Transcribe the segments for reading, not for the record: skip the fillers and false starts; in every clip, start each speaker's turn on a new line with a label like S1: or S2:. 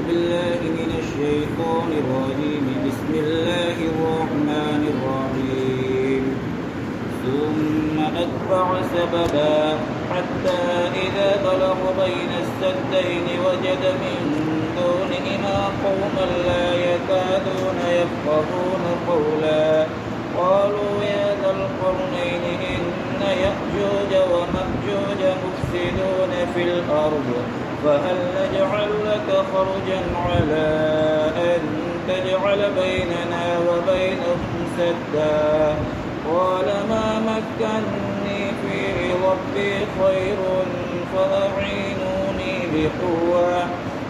S1: بالله من الشيطان الرجيم. بسم الله الرحمن الرحيم. ثم أتبع سببا حتى إذا بلغ بين السدين وجد من دونهما قوما لا يكادون يفقهون قولا. قالوا يا ذا القرنين إن يأجوج ومأجوج مفسدون في الأرض فهل نجعل لك خرجا على أن تجعل بيننا وبينهم سدا. قال ما مكني فيه ربي خير فأعينوني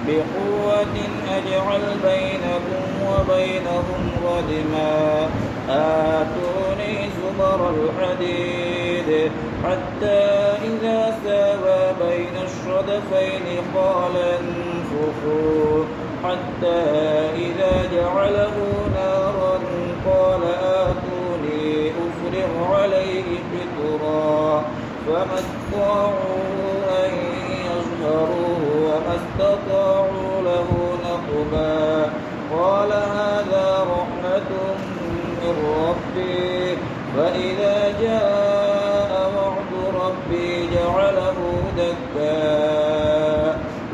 S1: بقوة أجعل بينكم وبينهم ردما. آتوني زبر الحديد حتى إذا ساوى بين الشرفين قال انفخوا حتى إذا جعله نارا قال آتوني أفرغ عليه قطرا. فما استطاعوا أن يظهروه وما استطاعوا له نقبا. قال هذا رحمة من ربي فإذا جاء وعد ربي جعله دكا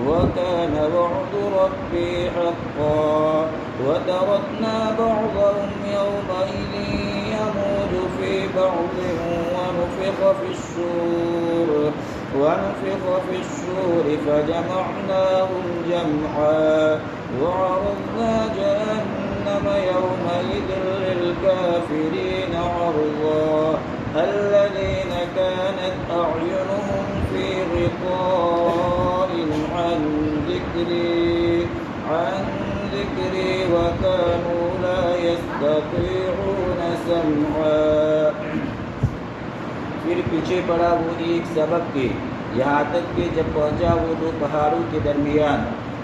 S1: وكان وعد ربي حقا. وتركنا بعضهم يومئذ يموج في بعض ونفخ في الصور فجمعناهم جمعا وعرضنا جهنم يومئذ للكافرين عرضا. الذين كانت أعينهم في غطاء عن ذكري وكانوا لا يستطيعون سمعا. پھر پیچھے پڑا وہ ایک سبق کے، یہاں تک کہ جب پہنچا وہ دو پہاڑوں کے درمیان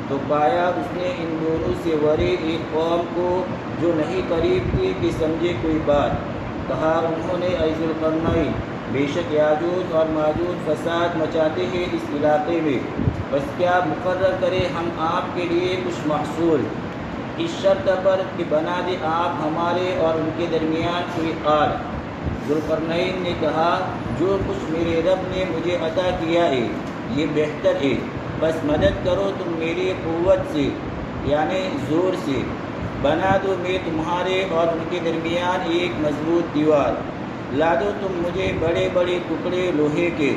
S1: تو پایا اس نے ان دونوں سے ورے ایک قوم کو جو نہیں قریب تھی کہ سمجھے کوئی بات. کہا انہوں نے اے ذو القرنین، بے شک یاجوج اور ماجوج فساد مچاتے ہیں اس علاقے میں، بس کیا مقرر کرے ہم آپ کے لیے کچھ محصول، اس شرط پر کہ بنا دے آپ ہمارے اور ان کے درمیان کوئی آڑ. ذو القرنین نے کہا جو کچھ میرے رب نے مجھے عطا کیا ہے یہ بہتر ہے، بس مدد کرو تم میری قوت سے یعنی زور سے، بنا دو میں تمہارے اور ان کے درمیان ایک مضبوط دیوار. لا دو تم مجھے بڑے بڑے ٹکڑے لوہے کے.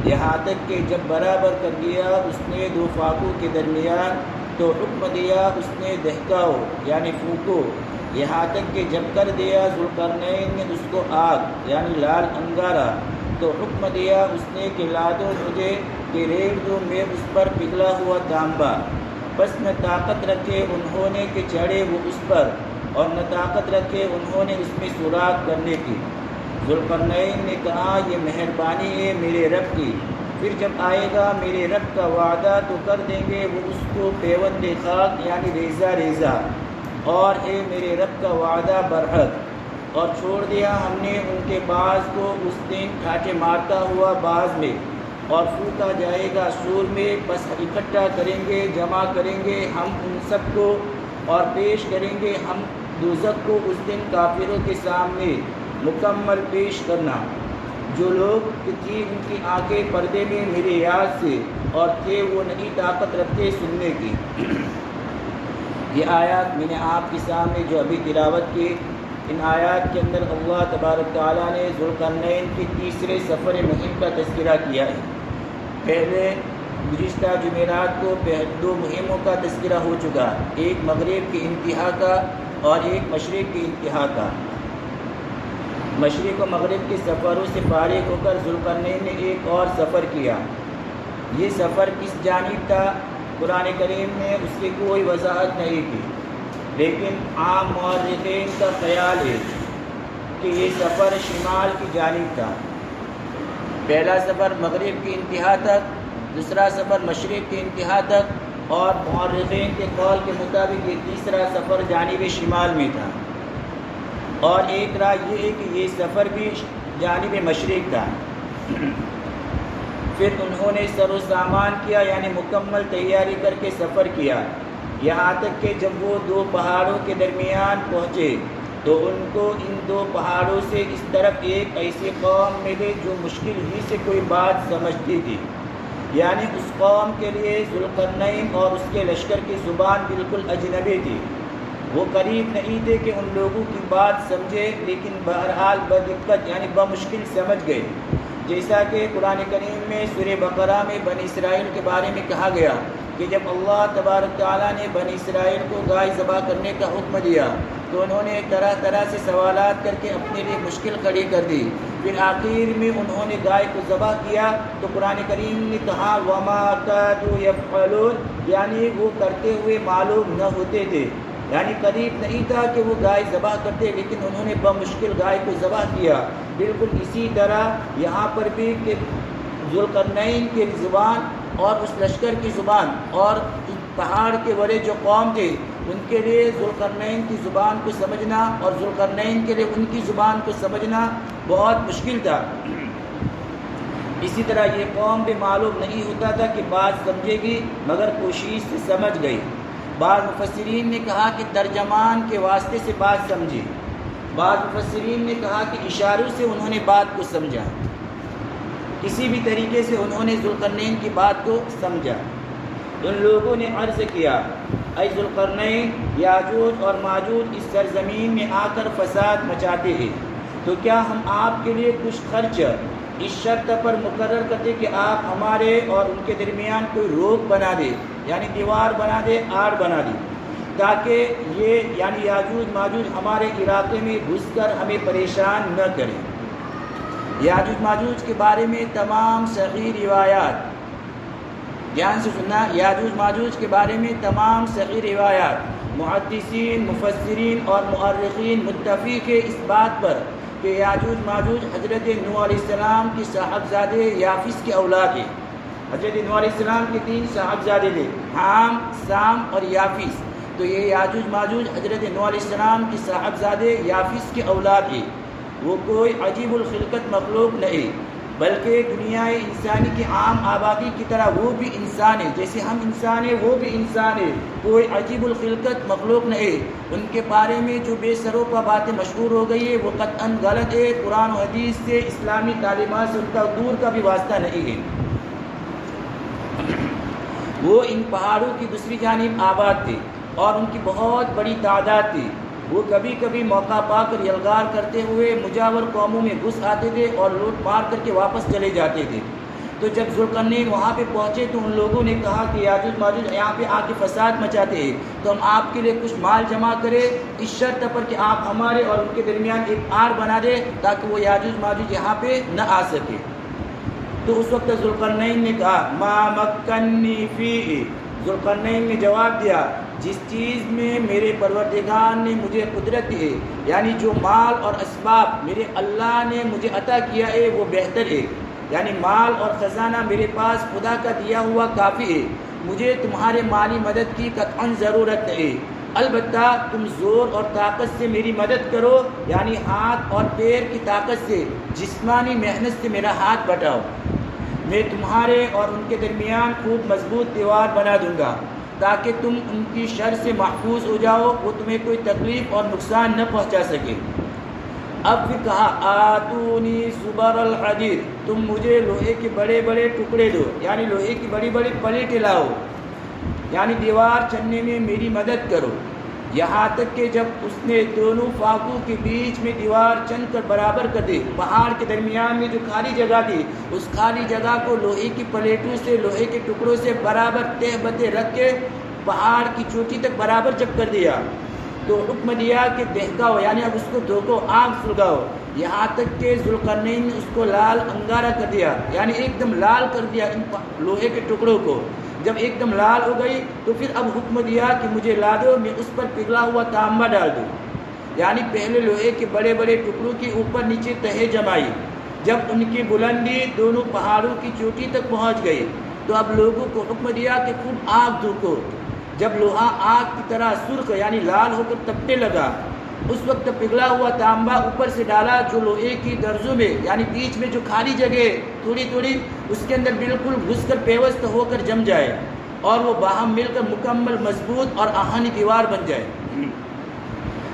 S1: یہاں تک کہ جب برابر کر دیا اس نے دو فاقوں کے درمیان تو حکم دیا اس نے دہکاؤ یعنی پھونکو. یہاں تک کہ جب کر دیا ذو القرنین نے اس کو آگ یعنی لال انگارہ تو حکم دیا اس نے کہ لا دو مجھے کہ ریڑھ دو میں اس پر پگھلا ہوا تانبا. بس نہ طاقت رکھے انہوں نے کہ چڑھے وہ اس پر اور نہ طاقت رکھے انہوں نے اس میں سوراخ کرنے کی. ذو القرنین نے کہا یہ مہربانی ہے میرے رب کی، پھر جب آئے گا میرے رب کا وعدہ تو کر دیں گے وہ اس کو پیوند خاک یعنی ریزہ ریزہ، اور ہے میرے رب کا وعدہ برحق. اور چھوڑ دیا ہم نے ان کے بعض کو اس دن ٹھاٹے مارتا ہوا بعض میں، اور پھونکا جائے گا سور میں، بس اکٹھا کریں گے جمع کریں گے ہم ان سب کو اور پیش کریں گے ہم دوزخ کو اس دن کافروں کے سامنے مکمل پیش کرنا. جو لوگ تھی ان کی آنکھیں پردے میں میرے یاد سے اور تھے وہ نہیں طاقت رکھتے سننے کی. یہ آیات میں نے آپ کے سامنے جو ابھی تلاوت کی، ان آیات کے اندر اللہ تبارک تعالیٰ نے ذو القرنین کے تیسرے سفر مہم کا تذکرہ کیا ہے. پہلے گزشتہ جمعرات کو دو مہموں کا تذکرہ ہو چکا، ایک مغرب کی انتہا کا اور ایک مشرق کی انتہا کا. مشرق و مغرب کے سفروں سے فارغ ہو کر ذو القرنین نے ایک اور سفر کیا. یہ سفر کس جانب تھا قرآن کریم میں اس کی کوئی وضاحت نہیں تھی، لیکن عام مورخین کا خیال ہے کہ یہ سفر شمال کی جانب تھا. پہلا سفر مغرب کی انتہا تک، دوسرا سفر مشرق کی انتہا تک، اور مورخین کے قول کے مطابق یہ تیسرا سفر جانب شمال میں تھا. اور ایک رائے یہ ہے کہ یہ سفر بھی جانب مشرق تھا. پھر انہوں نے سر و سامان کیا یعنی مکمل تیاری کر کے سفر کیا. یہاں تک کہ جب وہ دو پہاڑوں کے درمیان پہنچے تو ان کو ان دو پہاڑوں سے اس طرف ایک ایسی قوم ملے جو مشکل ہی سے کوئی بات سمجھتی تھی، یعنی اس قوم کے لیے ذوالقرنین اور اس کے لشکر کی زبان بالکل اجنبی تھی۔ وہ قریب نہیں تھے کہ ان لوگوں کی بات سمجھے، لیکن بہرحال بدقت یعنی بمشکل سمجھ گئے، جیسا کہ قرآن کریم میں سورہ بقرہ میں بنی اسرائیل کے بارے میں کہا گیا کہ جب اللہ تبارک تعالیٰ نے بنی اسرائیل کو گائے ذبح کرنے کا حکم دیا تو انہوں نے طرح طرح سے سوالات کر کے اپنے لیے مشکل کھڑی کر دی، پھر آخر میں انہوں نے گائے کو ذبح کیا تو قرآن کریم نے کہا وما كادوا يفعلون، یعنی وہ کرتے ہوئے معلوم نہ ہوتے تھے، یعنی قریب نہیں تھا کہ وہ گائے ذبح کرتے، لیکن انہوں نے بمشکل گائے کو ذبح کیا۔ بالکل اسی طرح یہاں پر بھی کہ ذوالقرنین کی زبان اور اس لشکر کی زبان اور پہاڑ کے بڑے جو قوم تھے ان کے لیے ذوالقرنین کی زبان کو سمجھنا اور ذوالقرنین کے لیے ان کی زبان کو سمجھنا بہت مشکل تھا۔ اسی طرح یہ قوم بھی معلوم نہیں ہوتا تھا کہ بات سمجھے گی، مگر کوشش سے سمجھ گئی۔ بعض مفسرین نے کہا کہ ترجمان کے واسطے سے بات سمجھی، بعض مفسرین نے کہا کہ اشاروں سے انہوں نے بات کو سمجھا، کسی بھی طریقے سے انہوں نے ذوالقرنین کی بات کو سمجھا۔ ان لوگوں نے عرض کیا اے ذوالقرنین، یاجوج اور ماجوج اس سرزمین میں آ کر فساد مچاتے ہیں، تو کیا ہم آپ کے لیے کچھ خرچ اس شرط پر مقرر کرتے کہ آپ ہمارے اور ان کے درمیان کوئی روک بنا دے، یعنی دیوار بنا دے، آڑ بنا دے، تاکہ یہ یعنی یاجوج ماجوج ہمارے علاقے میں گھس کر ہمیں پریشان نہ کریں۔ یاجوج ماجوج کے بارے میں تمام صحیح روایات، دھیان سے سننا، یاجوج ماجوج کے بارے میں تمام صحیح روایات، محدثین، مفسرین اور مؤرخین متفق ہے اس بات پر کہ یاجوج ماجوج حضرت نوح علیہ السلام کی صاحبزادے یافس کے اولاد ہیں۔ حضرت نوح علیہ السلام کے 3 صاحبزادے تھے، حام، سام اور یافس، تو یہ یاجوج ماجوج حضرت نوح علیہ السلام کی صاحبزادے یافس کے اولاد ہیں۔ وہ کوئی عجیب الخلقت مخلوق نہیں، بلکہ دنیا انسانی کی عام آبادی کی طرح وہ بھی انسان ہے، جیسے ہم انسان ہیں وہ بھی انسان ہے، کوئی عجیب الخلقت مخلوق نہیں۔ ان کے بارے میں جو بے سروپا باتیں مشہور ہو گئی ہے وہ قطعاً غلط ہے، قرآن و حدیث سے، اسلامی تعلیمات سے ان کا دور کا بھی واسطہ نہیں ہے۔ وہ ان پہاڑوں کی دوسری جانب آباد تھے اور ان کی بہت بڑی تعداد تھی۔ وہ کبھی کبھی موقع پا کر یلغار کرتے ہوئے مجاور قوموں میں گھس آتے تھے اور لوٹ مار کر کے واپس چلے جاتے تھے۔ تو جب ذوالقرنین وہاں پہ پہنچے تو ان لوگوں نے کہا کہ یاجوج ماجوج یہاں پہ آ کے فساد مچاتے ہیں، تو ہم آپ کے لیے کچھ مال جمع کریں اس شرط پر کہ آپ ہمارے اور ان کے درمیان ایک آڑ بنا دیں تاکہ وہ یاجوج ماجوج یہاں پہ نہ آ سکے۔ تو اس وقت ذوالقرنین نے کہا ما مکنی فی، ذوالقرنین نے جواب دیا جس چیز میں میرے پروردگار نے مجھے قدرت دی ہے، یعنی جو مال اور اسباب میرے اللہ نے مجھے عطا کیا ہے وہ بہتر ہے، یعنی مال اور خزانہ میرے پاس خدا کا دیا ہوا کافی ہے، مجھے تمہارے مالی مدد کی قطعاً ضرورت ہے، البتہ تم زور اور طاقت سے میری مدد کرو، یعنی ہاتھ اور پیر کی طاقت سے، جسمانی محنت سے میرا ہاتھ بٹاؤ، میں تمہارے اور ان کے درمیان خوب مضبوط دیوار بنا دوں گا تاکہ تم ان کی شر سے محفوظ ہو جاؤ، وہ تمہیں کوئی تکلیف اور نقصان نہ پہنچا سکے۔ اب پھر کہا آتونی زبر الحدید، تم مجھے لوہے کے بڑے بڑے ٹکڑے دو، یعنی لوہے کی بڑی بڑی پلیٹیں لاؤ، یعنی دیوار چننے میں میری مدد کرو، یہاں تک کہ جب اس نے دونوں فاقوں کے بیچ میں دیوار چن کر برابر کر دی، پہاڑ کے درمیان میں جو خالی جگہ تھی اس خالی جگہ کو لوہے کی پلیٹوں سے، لوہے کے ٹکڑوں سے برابر تہ بتہ رکھ کے پہاڑ کی چوٹی تک برابر جب کر دیا تو حکم دیا کہ دہکاؤ، یعنی اب اس کو دھوکو، آگ سلگاؤ، یہاں تک کہ ذوالقرنین نے اس کو لال انگارہ کر دیا، یعنی ایک دم لال کر دیا ان لوہے کے ٹکڑوں کو۔ جب ایک دم لال ہو گئی تو پھر اب حکم دیا کہ مجھے لا دو، میں اس پر پگھلا ہوا تانبا ڈال دوں، یعنی پہلے لوہے کے بڑے بڑے ٹکڑوں کے اوپر نیچے تہے جمائی، جب ان کی بلندی دونوں پہاڑوں کی چوٹی تک پہنچ گئی تو اب لوگوں کو حکم دیا کہ خوب آگ دھوکو، جب لوہا آگ کی طرح سرخ یعنی لال ہو کر تپنے لگا اس وقت پگھلا ہوا تانبا اوپر سے ڈالا جو لوہے کی درزوں میں یعنی بیچ میں جو خالی جگہ تھوڑی تھوڑی اس کے اندر بالکل گھس کر پیوست ہو کر جم جائے، اور وہ باہم مل کر مکمل مضبوط اور آہنی دیوار بن جائے۔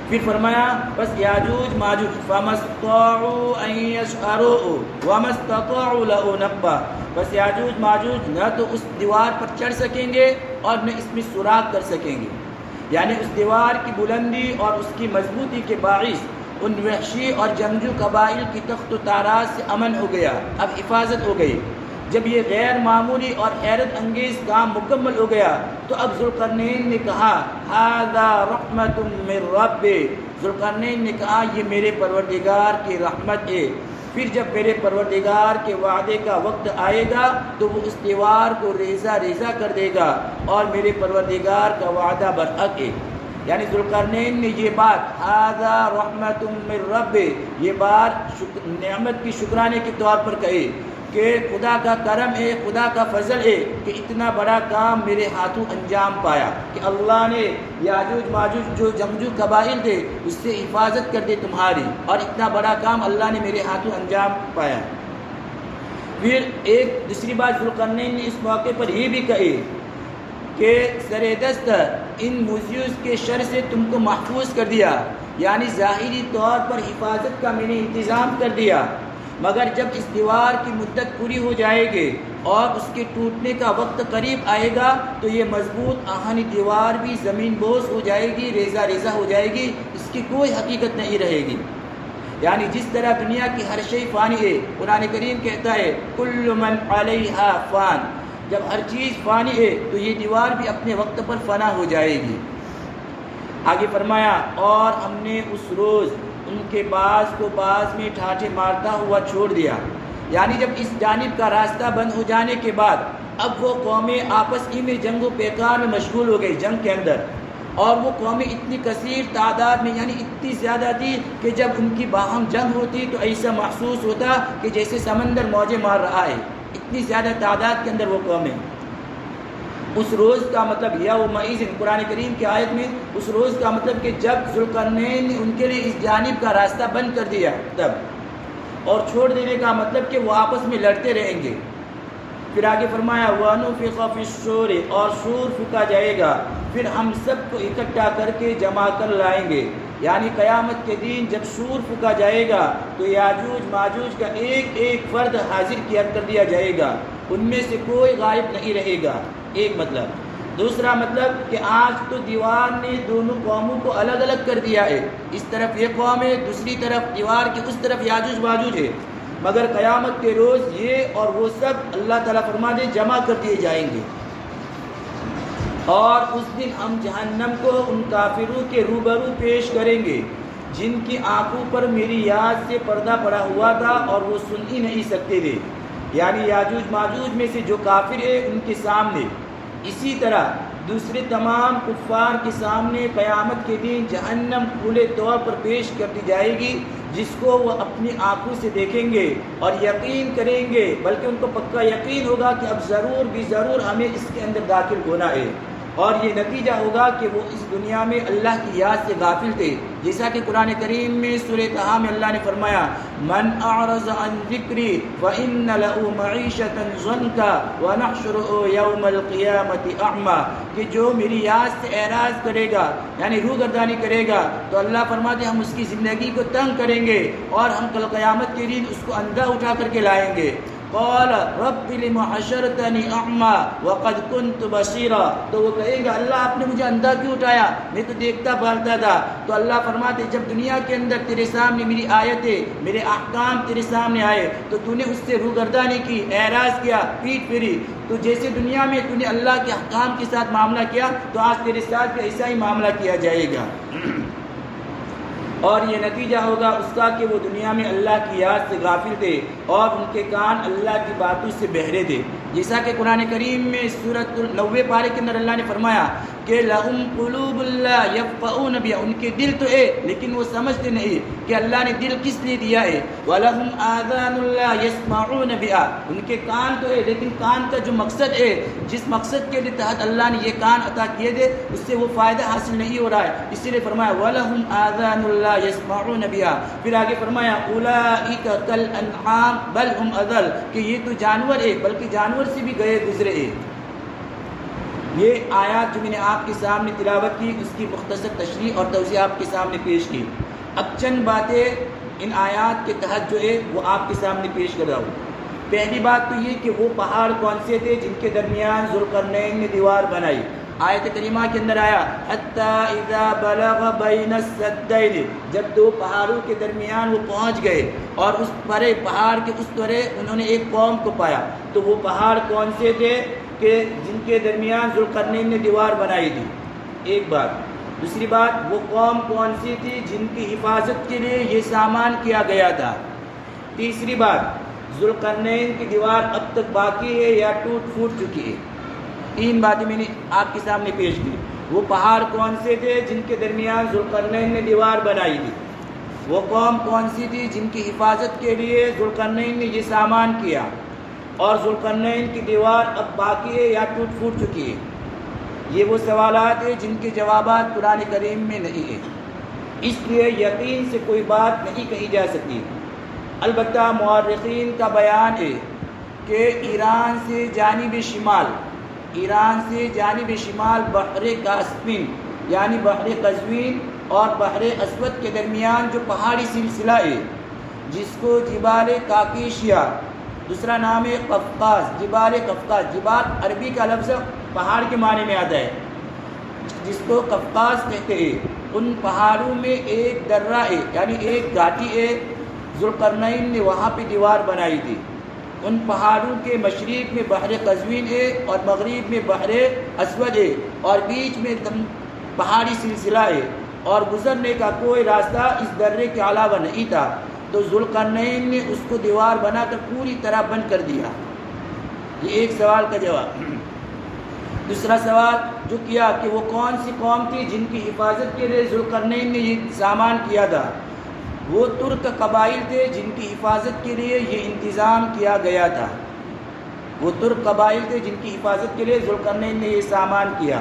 S1: پھر فرمایا بس یاجوج ماجوج فمستطاعوا ان يشعروا وما استطاعوا له نقبا، بس یاجوج ماجوج نہ تو اس دیوار پر چڑھ سکیں گے اور نہ اس میں سوراخ کر سکیں گے، یعنی اس دیوار کی بلندی اور اس کی مضبوطی کے باعث ان وحشی اور جنگجو قبائل کی تخت و تاراج سے امن ہو گیا، اب حفاظت ہو گئی۔ جب یہ غیر معمولی اور حیرت انگیز کام مکمل ہو گیا تو اب ذوالقرنین نے کہا ھذا رحمت من ربی، ذوالقرنین نے کہا یہ میرے پروردگار کی رحمت ہے۔ پھر جب میرے پروردگار کے وعدے کا وقت آئے گا تو وہ اس دیوار کو ریزہ ریزہ کر دے گا، اور میرے پروردگار کا وعدہ برحق ہے۔ یعنی ذوالقرنین نے یہ بات ھذا رحمت من ربی، یہ بات نعمت کی شکرانے کے طور پر کہی کہ خدا کا کرم ہے، خدا کا فضل ہے کہ اتنا بڑا کام میرے ہاتھوں انجام پایا، کہ اللہ نے یاجوج ماجوج جو جنگجو قبائل تھے اس سے حفاظت کر دے تمہاری، اور اتنا بڑا کام اللہ نے میرے ہاتھوں انجام پایا۔ پھر ایک دوسری بات ذوالقرنین نے اس موقع پر یہ بھی کہی کہ سر دست ان موزیوز کے شر سے تم کو محفوظ کر دیا، یعنی ظاہری طور پر حفاظت کا میں نے انتظام کر دیا، مگر جب اس دیوار کی مدت پوری ہو جائے گی اور اس کے ٹوٹنے کا وقت قریب آئے گا تو یہ مضبوط آہنی دیوار بھی زمین بوس ہو جائے گی، ریزہ ریزہ ہو جائے گی، اس کی کوئی حقیقت نہیں رہے گی۔ یعنی جس طرح دنیا کی ہر شے فانی ہے، قرآن کریم کہتا ہے کل من علیہا فان، جب ہر چیز فانی ہے تو یہ دیوار بھی اپنے وقت پر فنا ہو جائے گی۔ آگے فرمایا اور ہم نے اس روز ان کے بعض کو بعض میں ٹھاٹھے مارتا ہوا چھوڑ دیا، یعنی جب اس جانب کا راستہ بند ہو جانے کے بعد اب وہ قومیں آپس ہی میں جنگ و پیکار میں مشغول ہو گئی جنگ کے اندر، اور وہ قومیں اتنی کثیر تعداد میں یعنی اتنی زیادہ تھی کہ جب ان کی باہم جنگ ہوتی تو ایسا محسوس ہوتا کہ جیسے سمندر موجیں مار رہا ہے، اتنی زیادہ تعداد کے اندر وہ قومیں۔ اس روز کا مطلب یومئذ، قرآن کریم کی آیت میں اس روز کا مطلب کہ جب ذوالقرنین نے ان کے لیے اس جانب کا راستہ بند کر دیا تب، اور چھوڑ دینے کا مطلب کہ وہ آپس میں لڑتے رہیں گے۔ پھر آگے فرمایا وَنُفِخَ فِي الصُّورِ، اور سور پھونکا جائے گا، پھر ہم سب کو اکٹھا کر کے جمع کر لائیں گے، یعنی قیامت کے دن جب سور پھونکا جائے گا تو یاجوج ماجوج کا ایک ایک فرد حاضر کیا کر دیا جائے گا، ان میں سے کوئی غائب نہیں رہے گا، ایک مطلب۔ دوسرا مطلب کہ آج تو دیوار نے دونوں قوموں کو الگ الگ کر دیا ہے، اس طرف یہ قوم ہے، دوسری طرف دیوار کی اس طرف یاجوج ماجوج ہے، مگر قیامت کے روز یہ اور وہ سب اللہ تعالیٰ فرما دے جمع کر دیے جائیں گے، اور اس دن ہم جہنم کو ان کافروں کے روبرو پیش کریں گے جن کی آنکھوں پر میری یاد سے پردہ پڑا ہوا تھا اور وہ سن ہی نہیں سکتے تھے، یعنی یاجوج ماجوج میں سے جو کافر ہے ان کے سامنے، اسی طرح دوسرے تمام کفار کے سامنے قیامت کے دن جہنم کھلے طور پر پیش کر دی جائے گی، جس کو وہ اپنی آنکھوں سے دیکھیں گے اور یقین کریں گے، بلکہ ان کو پکا یقین ہوگا کہ اب ضرور بھی ضرور ہمیں اس کے اندر داخل ہونا ہے، اور یہ نتیجہ ہوگا کہ وہ اس دنیا میں اللہ کی یاد سے غافل تھے، جیسا کہ قرآن کریم میں سورہ طٰہٰ میں اللہ نے فرمایا من اعرض عن ذکری فإن له معیشة ضنکا ونحشره یوم القیامة اعمی، کہ جو میری یاد سے اعراض کرے گا یعنی روگردانی کرے گا تو اللہ فرماتے ہم اس کی زندگی کو تنگ کریں گے اور ہم کل قیامت کے دن اس کو اندھا اٹھا کر کے لائیں گے۔ قال رب لم حشرتنی اعمی وقد كنت بصیرا، تو وہ کہے گا اللہ آپ نے مجھے اندھا کیوں اٹھایا، میں تو دیکھتا بھالتا تھا۔ تو اللہ فرماتے جب دنیا کے اندر تیرے سامنے میری آیتیں میرے احکام تیرے سامنے آئے تو تو نے اس سے روگردانی کی، اعراض کیا، پیٹ پھیری، تو جیسے دنیا میں تو نے اللہ کے احکام کے ساتھ معاملہ کیا تو آج تیرے ساتھ بھی ایسا ہی معاملہ کیا جائے گا، اور یہ نتیجہ ہوگا اس کا کہ وہ دنیا میں اللہ کی یاد سے غافل تھے اور ان کے کان اللہ کی باتوں سے بہرے تھے، جیسا کہ قرآن کریم میں سورۃ 90 پارے کے اندر اللہ نے فرمایا کہ لَهُمْ قُلُوبٌ لَا يَفْقَهُونَ بِهَا، ان کے دل تو ہے لیکن وہ سمجھتے نہیں کہ اللہ نے دل کس لیے دیا ہے، وَلَهُمْ آذَانٌ لَا يَسْمَعُونَ بِهَا، ان کے کان تو ہے لیکن کان کا جو مقصد ہے، جس مقصد کے تحت اللہ نے یہ کان عطا کیے تھے اس سے وہ فائدہ حاصل نہیں ہو رہا ہے، اسی لیے فرمایا وَلَهُمْ آذَانٌ لَا يَسْمَعُونَ بِهَا، پھر آگے فرمایا أُولَئِكَ كَالْأَنْعَامِ بَلْ هُمْ أَضَلُّ، کہ یہ تو جانور ہے بلکہ جانور سے بھی گئے گزرے ہیں۔ یہ آیات جو میں نے آپ کے سامنے تلاوت کی اس کی مختصر تشریح اور توضیح آپ کے سامنے پیش کی. اب چند باتیں ان آیات کے تحت جو ہے وہ آپ کے سامنے پیش کر رہا ہوں. پہلی بات تو یہ کہ وہ پہاڑ کون سے تھے جن کے درمیان ذوالقرنین نے دیوار بنائی. آیت کریمہ کے اندر آیا حتی اذا بلغ بین السدین، جب دو پہاڑوں کے درمیان وہ پہنچ گئے اور اس پرے پہاڑ کے اس طرے انہوں نے ایک قوم کو پایا. تو وہ پہاڑ کون سے تھے کہ جن کے درمیان ذوالقرنین نے دیوار بنائی تھی؟ ایک بات. دوسری بات، وہ قوم کون سی تھی جن کی حفاظت کے لیے یہ سامان کیا گیا تھا؟ تیسری بات، ذوالقرنین کی دیوار اب تک باقی ہے یا ٹوٹ پھوٹ چکی ہے؟ تین باتیں میں نے آپ کے سامنے پیش کی. وہ پہاڑ کون سے تھے جن کے درمیان ذوالقرنین نے دیوار بنائی تھی؟ وہ قوم کون سی تھی جن کی حفاظت کے لیے ذوالقرنین نے یہ سامان کیا؟ اور ذوالقرنین کی دیوار اب باقی ہے یا ٹوٹ پھوٹ چکی ہے؟ یہ وہ سوالات ہیں جن کے جوابات قرآن کریم میں نہیں ہیں. اس لیے یقین سے کوئی بات نہیں کہی جا سکتی. البتہ مورخین کا بیان ہے کہ ایران سے جانب شمال بحر کاسپین یعنی بحر قزوین اور بحر اسود کے درمیان جو پہاڑی سلسلہ ہے جس کو جبال کاکیشیا، دوسرا نام ہے قفقاز، جبال عربی کا لفظ پہاڑ کے معنی میں آتا ہے، جس کو قفقاز کہتے ہیں. ان پہاڑوں میں ایک درہ ہے یعنی ایک گھاٹی ہے، ذوالقرنین نے وہاں پہ دیوار بنائی تھی. ان پہاڑوں کے مشرق میں بحر قزوین ہے اور مغرب میں بحر اسود ہے اور بیچ میں پہاڑی سلسلہ ہے اور گزرنے کا کوئی راستہ اس درے کے علاوہ نہیں تھا. تو ذوالقرنین نے اس کو دیوار بنا کر پوری طرح بند کر دیا. یہ ایک سوال کا جواب. دوسرا سوال جو کیا کہ وہ کون سی قوم تھی جن کی حفاظت کے لیے ذوالقرنین نے یہ سامان کیا تھا؟ وہ ترک قبائل تھے جن کی حفاظت کے لیے یہ انتظام کیا گیا تھا. وہ ترک قبائل تھے جن کی حفاظت کے لیے ذوالقرنین نے یہ سامان کیا.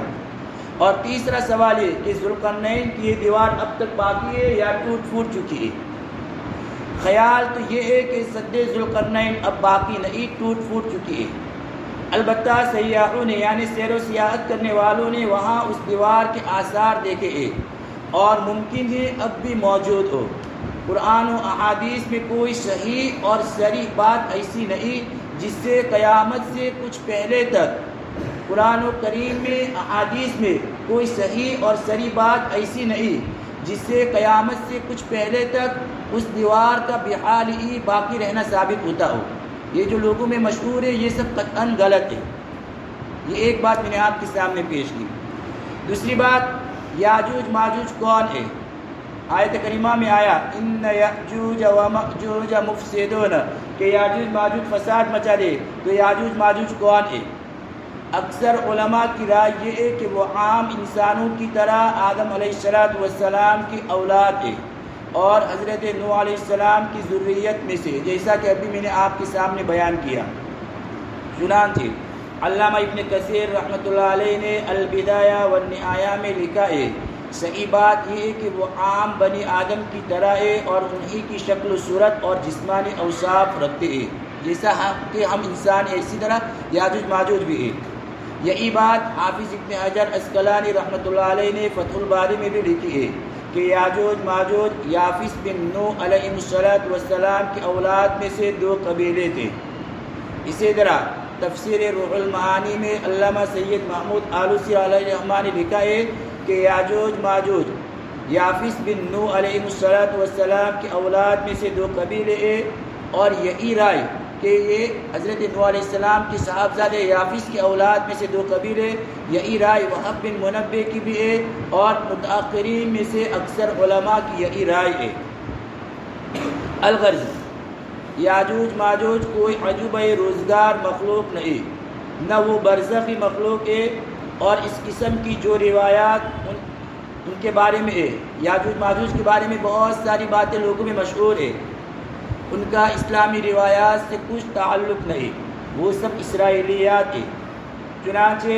S1: اور تیسرا سوال ہے کہ ذوالقرنین کی یہ دیوار اب تک باقی ہے یا ٹوٹ پھوٹ چکی ہے؟ خیال تو یہ ہے کہ سد ذوالقرنین اب باقی نہیں، ٹوٹ پھوٹ چکی ہے. البتہ سیاحوں نے یعنی سیر و سیاحت کرنے والوں نے وہاں اس دیوار کے آثار دیکھے ہیں اور ممکن ہے اب بھی موجود ہو. قرآن و احادیث میں کوئی صحیح اور صریح بات ایسی نہیں جس سے قیامت سے کچھ پہلے تک، قرآن و کریم میں احادیث میں کوئی صحیح اور صریح بات ایسی نہیں جس سے قیامت سے کچھ پہلے تک اس دیوار کا بحال ہی باقی رہنا ثابت ہوتا ہو. یہ جو لوگوں میں مشہور ہے یہ سب قطعاً غلط ہے. یہ ایک بات میں نے آپ کے سامنے پیش کی. دوسری بات، یاجوج ماجوج کون ہے؟ آیت کریمہ میں آیا ان یاجوج و ماجوج مفسدون، کہ یاجوج ماجوج فساد مچا دے. تو یاجوج ماجوج کون ہے؟ اکثر علماء کی رائے یہ ہے کہ وہ عام انسانوں کی طرح آدم علیہ السلام کی اولاد ہے اور حضرت نوح علیہ السلام کی ذریت میں سے، جیسا کہ ابھی میں نے آپ کے سامنے بیان کیا. چنانچہ علامہ ابن کثیر رحمۃ اللہ علیہ نے البدایہ والنہایہ میں لکھا ہے صحیح بات یہ ہے کہ وہ عام بنی آدم کی طرح ہے اور انہی کی شکل و صورت اور جسمانی اوصاف رکھتے ہیں جیسا کہ ہم انسان ہیں، اسی طرح یاجوج ماجوج بھی ہے. یہی بات حافظ ابن حجر عسقلانی رحمۃ اللہ علیہ نے فتح الباری میں بھی لکھی ہے کہ یاجوج ماجوج یافس بن نوح علیہ السلام کی اولاد میں سے دو قبیلے تھے. اسی طرح تفسیر روح المعانی میں علامہ سید محمود آلوسی علیہ الرحمٰن نے لکھا ہے کہ یاجوج ماجوج یافس بن نوح علیہ السلام کی اولاد میں سے دو قبیلے ہیں. اور یہی رائے کہ یہ حضرت نوح علیہ السلام کی صاحبزادے یافس کی اولاد میں سے دو قبیلے، یہی رائے وہب بن منبع کی بھی ہے اور متأخرین میں سے اکثر علماء کی یہی رائے ہے. الغرض، یاجوج ماجوج کوئی عجوبہ روزگار مخلوق نہیں، نہ وہ برزخی مخلوق ہے. اور اس قسم کی جو روایات ان کے بارے میں ہے، یاجوج ماجوج کے بارے میں بہت ساری باتیں لوگوں میں مشہور ہے، ان کا اسلامی روایات سے کچھ تعلق نہیں، وہ سب اسرائیلیات ہیں. چنانچہ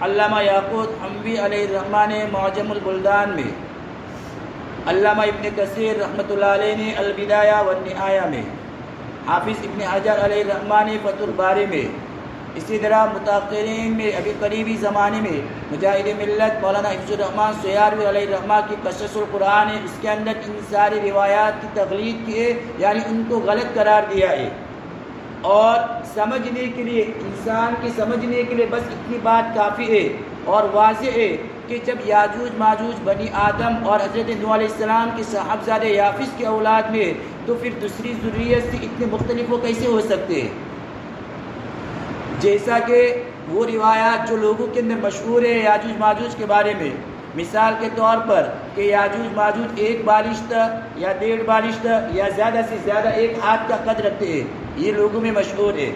S1: علامہ یاقوت حموی علیہ الرحمٰن نے معجم البلدان میں، علامہ ابن کثیر رحمۃ اللہ علیہ نے البدایہ والنہایہ میں، حافظ ابن حجر علیہ الرحمٰن نے فتح الباری میں، اسی طرح متاخرین میں ابھی قریبی زمانے میں مجاہد ملت مولانا حفظ الرحمان سیاروی علیہ الرحمہ کی قصص القرآن ہے، اس کے اندر ان ساری روایات کی تقلید کی ہے، یعنی ان کو غلط قرار دیا ہے۔ اور سمجھنے کے لیے، انسان کی سمجھنے کے لیے بس اتنی بات کافی ہے اور واضح ہے کہ جب یاجوج ماجوج بنی آدم اور حضرت نوح علیہ السلام کے صاحبزادے یافس کی اولاد میں، تو پھر دوسری ذریت سے اتنے مختلف وہ کیسے ہو سکتے ہیں؟ جیسا کہ وہ روایات جو لوگوں کے اندر مشہور ہے یاجوج ماجوج کے بارے میں، مثال کے طور پر کہ یاجوج ماجوج 1 بالشت یا 1.5 بالشت یا زیادہ سے زیادہ 1 ہاتھ کا قد رکھتے ہیں، یہ لوگوں میں مشہور ہے۔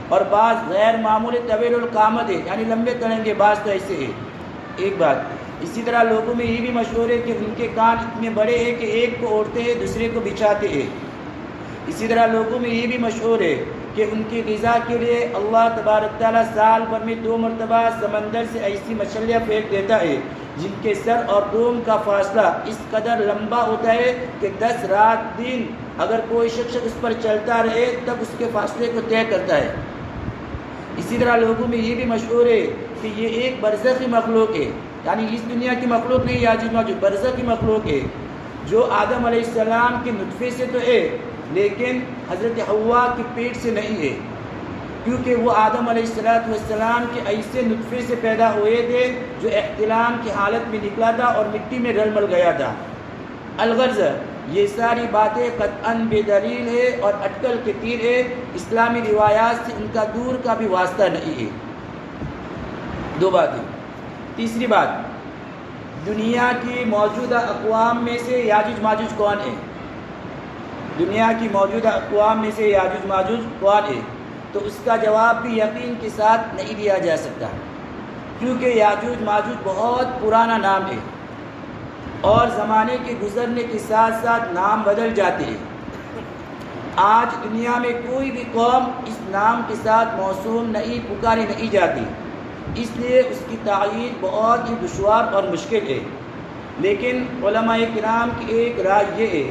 S1: اور بعض غیر معمولی طویل القامت ہے، یعنی لمبے تڑنگے، بعض تو ایسے ہے، ایک بات۔ اسی طرح لوگوں میں یہ بھی مشہور ہے کہ ان کے کان اتنے بڑے ہیں کہ ایک کو اوڑھتے ہیں دوسرے کو بچھاتے ہیں۔ اسی طرح لوگوں میں یہ بھی مشہور ہے کہ ان کی غذا کے لیے اللہ تبارک تعالیٰ سال بھر میں 2 مرتبہ سمندر سے ایسی مچھلیاں پھینک دیتا ہے جن کے سر اور دوم کا فاصلہ اس قدر لمبا ہوتا ہے کہ 10 رات دن اگر کوئی شخص اس پر چلتا رہے تب اس کے فاصلے کو طے کرتا ہے۔ اسی طرح لوگوں میں یہ بھی مشہور ہے کہ یہ ایک برزخی مخلوق ہے، یعنی اس دنیا کی مخلوق نہیں، یاجوج ماجوج برزخی مخلوق ہے جو آدم علیہ السلام کے نطفے سے تو ہے لیکن حضرت حوا کی پیٹ سے نہیں ہے، کیونکہ وہ آدم علیہ السلام کے ایسے نطفے سے پیدا ہوئے تھے جو احتلام کی حالت میں نکلا تھا اور مٹی میں رل مل گیا تھا۔ الغرض یہ ساری باتیں قطعاً بے دلیل ہے اور اٹکل کے تیر ہے، اسلامی روایات سے ان کا دور کا بھی واسطہ نہیں ہے۔ 2 باتیں۔ تیسری بات، دنیا کی موجودہ اقوام میں سے یاجوج ماجوج کون ہے؟ دنیا کی موجودہ اقوام میں سے یاجوج ماجوج کون ہے؟ تو اس کا جواب بھی یقین کے ساتھ نہیں دیا جا سکتا، کیونکہ یاجوج ماجوج بہت پرانا نام ہے اور زمانے کے گزرنے کے ساتھ ساتھ نام بدل جاتے ہیں۔ آج دنیا میں کوئی بھی قوم اس نام کے ساتھ موسوم نہیں، پکاری نہیں جاتی، اس لیے اس کی تعین بہت ہی دشوار اور مشکل ہے۔ لیکن علماء کرام کی ایک رائے یہ ہے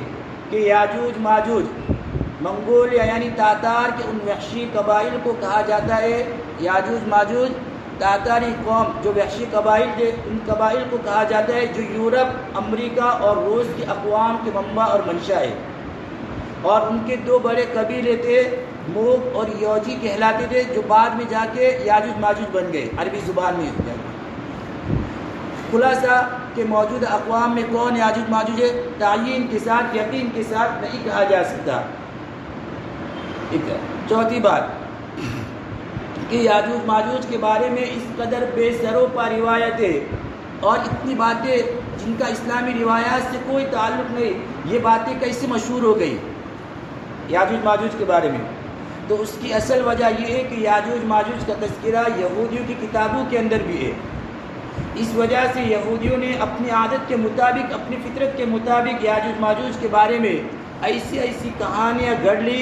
S1: کہ یاجوج ماجوج منگولیا یعنی تاتار کے ان وحشی قبائل کو کہا جاتا ہے۔ یاجوج ماجوج تاتاری قوم جو وحشی قبائل تھے، ان قبائل کو کہا جاتا ہے جو یورپ، امریکہ اور روس کی اقوام کے منبع اور منشا ہے، اور ان کے 2 بڑے قبیلے تھے، موگ اور یوجی کہلاتے تھے، جو بعد میں جا کے یاجوج ماجوج بن گئے عربی زبان میں۔ خلاصہ کہ موجودہ اقوام میں کون یاجوج ماجوج ہے تعین کے ساتھ، یقین کے ساتھ نہیں کہا جا سکتا۔ چوتھی بات کہ یاجوج ماجوج کے بارے میں اس قدر بے سروپا روایتیں اور اتنی باتیں جن کا اسلامی روایات سے کوئی تعلق نہیں، یہ باتیں کیسے مشہور ہو گئی یاجوج ماجوج کے بارے میں؟ تو اس کی اصل وجہ یہ ہے کہ یاجوج ماجوج کا تذکرہ یہودیوں کی کتابوں کے اندر بھی ہے۔ اس وجہ سے یہودیوں نے اپنی عادت کے مطابق، اپنی فطرت کے مطابق یاجوج ماجوج کے بارے میں ایسی کہانیاں گھڑ لی،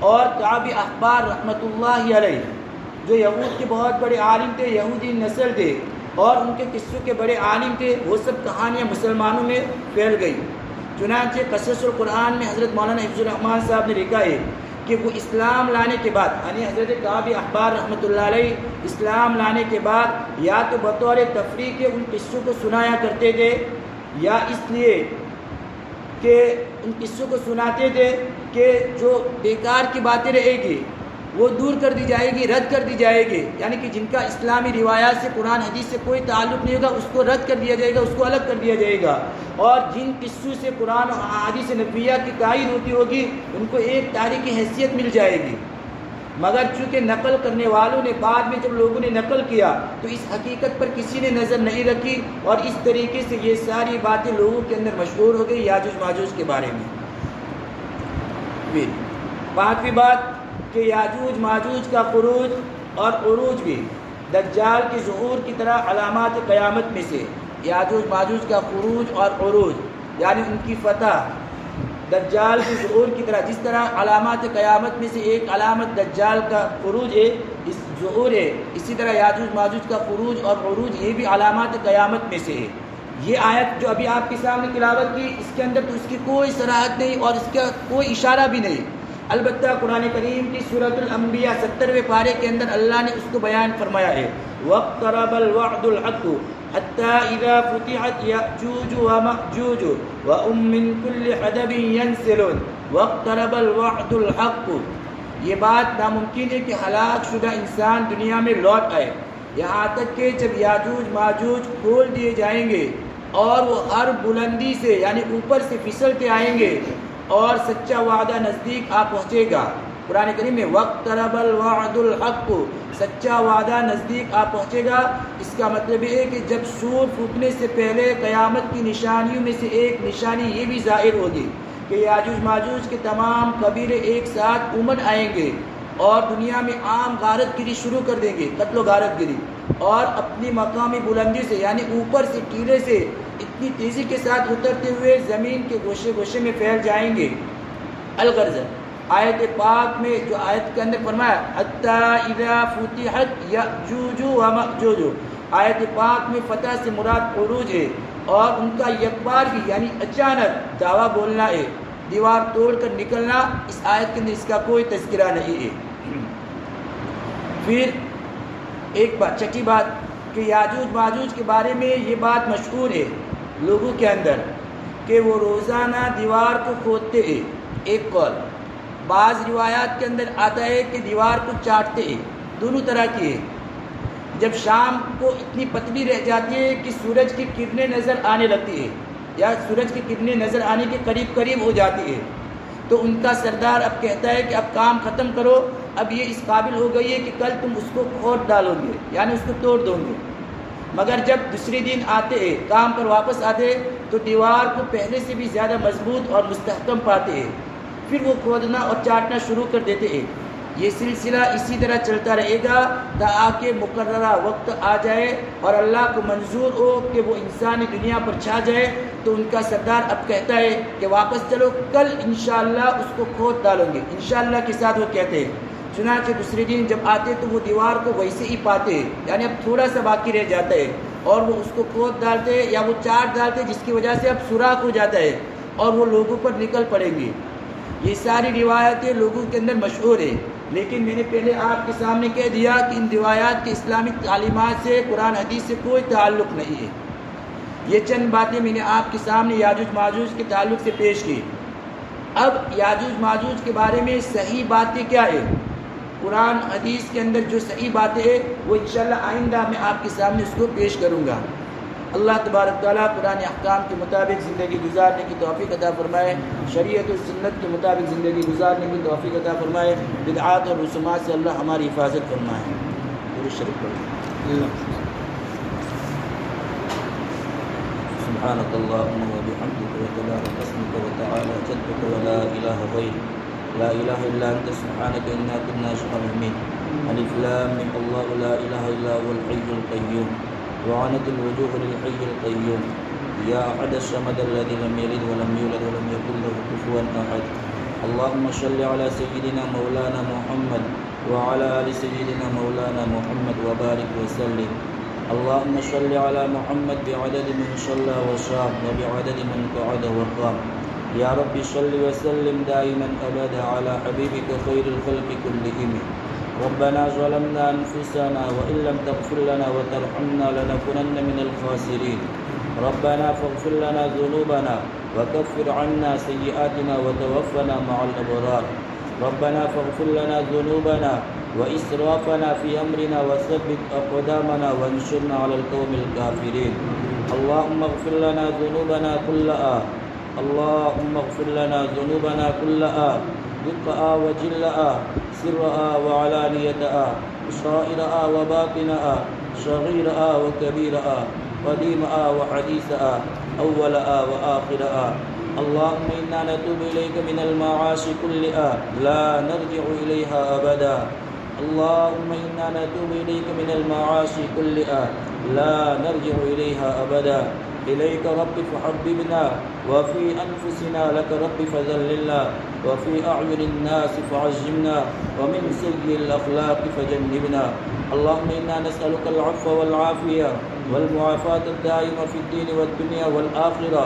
S1: اور کعب احبار رحمۃ اللہ علیہ جو یہود کے بہت بڑے عالم تھے، یہودی نسل تھے اور ان کے قصوں کے بڑے عالم تھے، وہ سب کہانیاں مسلمانوں میں پھیل گئی۔ چنانچہ قصص القرآن میں حضرت مولانا حفظ الرحمان صاحب نے لکھا ہے کہ وہ اسلام لانے کے بعد، یعنی حضرت کعب احبار رحمۃ اللہ علیہ اسلام لانے کے بعد یا تو بطور تفریح کے ان قصوں کو سنایا کرتے تھے، یا اس لیے کہ ان قصوں کو سناتے تھے کہ جو بیکار کی باتیں رہے گی وہ دور کر دی جائے گی، رد کر دی جائے گی، یعنی کہ جن کا اسلامی روایات سے، قرآن حدیث سے کوئی تعلق نہیں ہوگا اس کو رد کر دیا جائے گا، اس کو الگ کر دیا جائے گا، اور جن قصوں سے قرآن و احادیث نبویہ کی تائید ہوتی ہوگی ان کو ایک تاریخی حیثیت مل جائے گی۔ مگر چونکہ نقل کرنے والوں نے بعد میں جب لوگوں نے نقل کیا تو اس حقیقت پر کسی نے نظر نہیں رکھی، اور اس طریقے سے یہ ساری باتیں لوگوں کے اندر مشہور ہو گئی یاجوج ماجوج کے بارے میں۔ پانچویں بات کہ یاجوج ماجوج کا خروج اور عروج بھی دجال کے ظہور کی طرح علامات قیامت میں سے، یاجوج ماجوج کا خروج اور عروج یعنی ان کی فتح دجال کے ظہور کی طرح، جس طرح علامات قیامت میں سے ایک علامت دجال کا خروج ہے، اس ظہور ہے، اسی طرح یاجوج ماجوج کا خروج اور عروج یہ بھی علامات قیامت میں سے ہے۔ یہ آیت جو ابھی آپ کے سامنے تلاوت کی، اس کے اندر تو اس کی کوئی صراحت نہیں اور اس کا کوئی اشارہ بھی نہیں، البتہ قرآن کریم کی سورۃ الانبیاء 70ویں پارے کے اندر اللہ نے اس کو بیان فرمایا ہے وَاقْتَرَبَ الْوَعْدُ الْحَقُّ حَتَّى إِذَا فُتِحَتْ يَأْجُوجُ وَمَأْجُوجُ وَهُمْ مِنْ كُلِّ حَدَبٍ يَنْسِلُونَ وَاقْتَرَبَ الْوَعْدُ الْحَقُّ. یہ بات ناممکن ہے کہ ہلاک شدہ انسان دنیا میں لوٹ آئے یہاں تک کہ جب یاجوج ماجوج کھول دیے جائیں گے اور وہ ہر بلندی سے یعنی اوپر سے پھسلتے آئیں گے اور سچا وعدہ نزدیک آ پہنچے گا. قرآن کریم میں وَاقْتَرَبَ الْوَعْدُ الْحَقُّ سچا وعدہ نزدیک آ پہنچے گا. اس کا مطلب یہ ہے کہ جب سور پھونکنے سے پہلے قیامت کی نشانیوں میں سے ایک نشانی یہ بھی ظاہر ہوگی کہ یاجوج ماجوج کے تمام قبیلے ایک ساتھ امڑ آئیں گے اور دنیا میں عام غارت گری شروع کر دیں گے, قتل و غارت گری, اور اپنی مقامی بلندی سے یعنی اوپر سے ٹیلے سے اتنی تیزی کے ساتھ اترتے ہوئے زمین کے گوشے گوشے میں پھیل جائیں گے. الغرض آیت پاک میں جو آیت کے اندر فرمایا حَتَّى إِذَا فُتِحَتْ يَأْجُوجُ وَمَأْجُوجُ, آیت پاک میں فتح سے مراد عروج ہے اور ان کا یک بار بھی یعنی اچانک دعویٰ بولنا ہے, دیوار توڑ کر نکلنا. اس آیت کے اندر اس کا کوئی تذکرہ نہیں ہے. پھر ایک بات چھٹی بات کہ یاجوج ماجوج کے بارے میں یہ بات مشہور ہے لوگوں کے اندر کہ وہ روزانہ دیوار کو کھودتے ہیں. ایک قول, بعض روایات کے اندر آتا ہے کہ دیوار کو چاٹتے ہیں. دونوں طرح کی ہے. جب شام کو اتنی پتلی رہ جاتی ہے کہ سورج کی کرنیں نظر آنے لگتی ہے یا سورج کی کرنیں نظر آنے کے قریب قریب ہو جاتی ہے تو ان کا سردار اب کہتا ہے کہ اب کام ختم کرو, اب یہ اس قابل ہو گئی ہے کہ کل تم اس کو کھود ڈالو گے یعنی اس کو توڑ دو گے. مگر جب دوسرے دن آتے ہیں کام پر واپس آتے تو دیوار کو پہلے سے بھی زیادہ مضبوط اور مستحکم پاتے ہیں. پھر وہ کھودنا اور چاٹنا شروع کر دیتے ہیں. یہ سلسلہ اسی طرح چلتا رہے گا تاکہ مقررہ وقت آ جائے اور اللہ کو منظور ہو کہ وہ انسانی دنیا پر چھا جائے تو ان کا سردار اب کہتا ہے کہ واپس چلو, کل انشاءاللہ اس کو کھود ڈالیں گے. انشاءاللہ کے ساتھ وہ کہتے ہیں. چنانچہ دوسرے دن جب آتے تو وہ دیوار کو ویسے ہی پاتے یعنی اب تھوڑا سا باقی رہ جاتا ہے اور وہ اس کو کھود ڈالتے یا وہ چاٹ ڈالتے جس کی وجہ سے اب سوراخ ہو جاتا ہے اور وہ لوگوں پر نکل پڑیں گے. یہ ساری روایتیں لوگوں کے اندر مشہور ہیں, لیکن میں نے پہلے آپ کے سامنے کہہ دیا کہ ان روایات کے اسلامک تعلیمات سے قرآن حدیث سے کوئی تعلق نہیں ہے. یہ چند باتیں میں نے آپ کے سامنے یاجوج ماجوج کے تعلق سے پیش کی. اب یاجوج ماجوج کے بارے میں صحیح باتیں کیا ہے, قرآن حدیث کے اندر جو صحیح باتیں ہیں وہ انشاءاللہ آئندہ میں آپ کے سامنے اس کو پیش کروں گا. اللہ تبارک تعالیٰ قرآن احکام کے مطابق زندگی گزارنے کی توفیق عطا فرمائے, شریعت و سنت کے مطابق زندگی گزارنے کی توفیق عطا فرمائے, بدعات اور رسومات سے اللہ ہماری حفاظت فرمائے. درود شریف پڑھیں. سبحانك اللهم وبحمدك وتبارك اسمك وتعالى جدك ولا إله غيرك لا إله إلا أنت سبحانك إنا كنا ظالمين. ألف لام ميم الله لا إله إلا هو الحي القيوم وعنت الوجوه للحي القيوم يا أحد الصمد الذي لم يلد ولم يولد ولم يكن له كفوا أحد. اللهم صل على سيدنا مولانا محمد وعلى آل سيدنا مولانا محمد وبارك وسلم. اللهم صل على محمد بعدد من صلى وصام وبعدد من قعد وقام. يا رب صل وسلم دائما أبدا على حبيبك خير الخلق كلهم. ربنا ظلمنا أنفسنا وإن لم تغفر لنا وترحمنا لنكونن من الخاسرين. ربنا فاغفر لنا ذنوبنا وكفر عنا سيئاتنا وتوفنا مع الأبرار. ربنا فاغفر لنا ذنوبنا وإسرافنا في أمرنا وثبت أقدامنا وانصرنا على القوم الكافرين. اللهم اغفر لنا ذنوبنا كلها. اللهم اغفر لنا ذنوبنا كلها دقها وجلها سرها وعلانيتها صائرها وباطنها صغيرها وكبيرها قديمها وحديثها أولها وآخرها. اللهم إنا نتوب إليك من المعاصي كلها لا نرجع إليها أبدا. اللهم إنا نتوب إليك من المعاصي كلها لا نرجع إليها أبدا. إليك رب فحببنا وفي أنفسنا لك رب فذللنا وفي أعين الناس فعزمنا ومن سيء الأخلاق فجنبنا. اللهم إنا نسألك العفو والعافية والمعافاة الدائمة في الدين والدنيا والآخرة.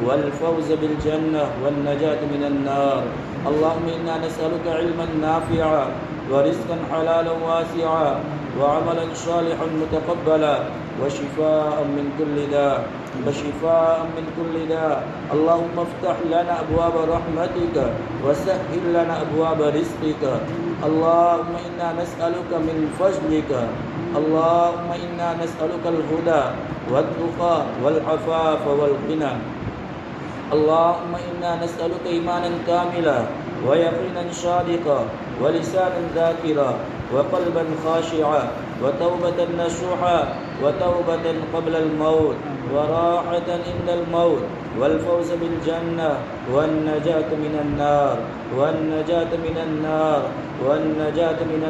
S1: والفوز بالجنة والنجاة من النار. اللهم إنا نسألك علما نافعا ورزقا حلالا واسعا وعملا صالحا متقبلا وشفاء من كل داء اللهم افتح لنا أبواب رحمتك وسهل لنا أبواب رزقك. اللهم إنا نسألك من فضلك. اللهم إنا نسألك الهدى والتقى والعفاف والغنى. اللهم إنا نسألك إيمانا كاملا ويقينا صادقا ولسانا ذاكرا وقلبا خاشعا وتوبة نصوحا وتوبة قبل الموت وراحة عند الموت والفوز بالجنة والنجاة من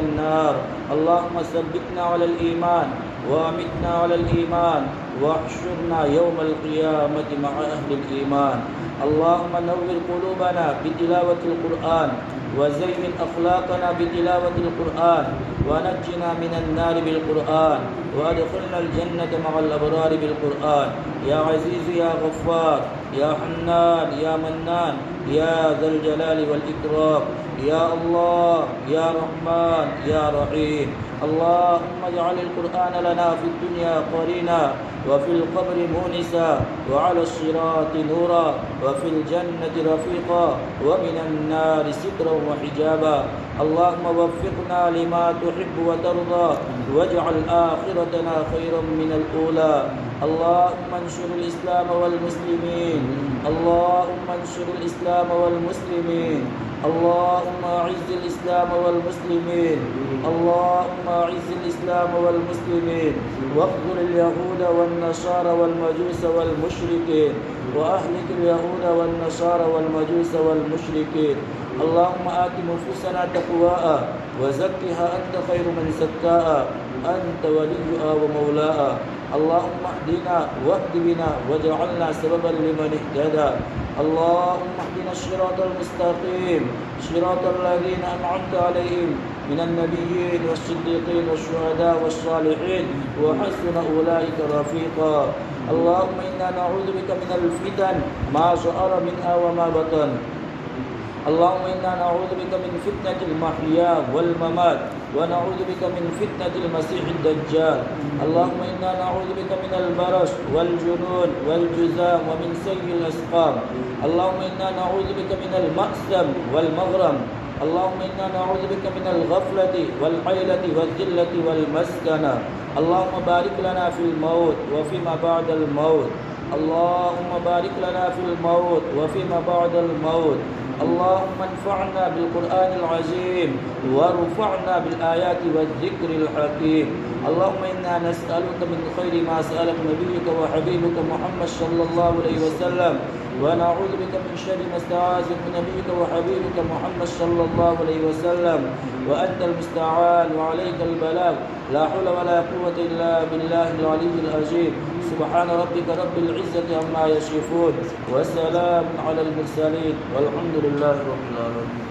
S1: النار. اللهم ثبتنا على الإيمان وأمتنا على الإيمان واحشرنا يوم القيامة مع أهل الإيمان. اللهم نور قلوبنا بتلاوة القرآن وزين أخلاقنا بتلاوة القرآن ونجنا من النار بالقرآن وأدخلنا الجنة مع الأبرار بالقرآن. يا عزيز يا غفار يا حنان يا منان يا ذا الجلال والإكرام. يا الله يا رحمن يا رحيم. اللهم اجعل القرآن لنا في الدنيا قرينا وفي القبر مونسا وعلى الصراط نورا وفي الجنة رفيقا ومن النار سترا وحجابا. اللهم وفقنا لما تحب وترضى واجعل آخرتنا خيرا من الأولى. اللهم انشر الإسلام والمسلمين. اللهم انشر الإسلام والمسلمين. اللهم أعز الإسلام والمسلمين. اللهم أعز الإسلام والمسلمين واخذل اليهود والنصارى والمجوس والمشركين وأهلك اليهود والنصارى والمجوس والمشركين. اللهم آت نفوسنا تقواها وزكها أنت خير من زكاها أنت وليها ومولاها. اللهم اهدنا واهد بنا واجعلنا سببا لمن اهتدى. اللهم اهدنا الصراط المستقيم صراط الذين أنعمت عليهم من النبيين والصديقين والشهداء والصالحين وحسن أولئك رفيقا. اللهم إنا نعوذ بك من الفتن ما ظهر منها وما بطن. اللهم إنا نعوذ بك من فتنة المحيا والممات ونعوذ بك من فتنة المسيح الدجال. اللهم إنا نعوذ بك من البرص والجنون والجذام ومن سيء الأسقام. اللهم إنا نعوذ بك من المأثم والمغرم. اللهم إنا نعوذ بك من الغفلة والحيلة والذلة والمسكنة. اللهم بارك لنا في الموت وفيما بعد الموت. اللهم بارك لنا في الموت وفيما بعد الموت. اللهم انفعنا بالقرآن العظيم وارفعنا بالآيات والذكر الحكيم. اللهم إنا نسألك من خير ما سألك نبيك وحبيبك محمد صلى الله عليه وسلم ونعوذ بك من شر ما استعاذ من نبيك وحبيبك محمد صلى الله عليه وسلم وأنت المستعان وعليك البلاغ. لا حول ولا قوة إلا بالله العلي العظيم. سبحان ربك رب العزة عما يصفون وسلام على المرسلين والحمد لله رب العالمين.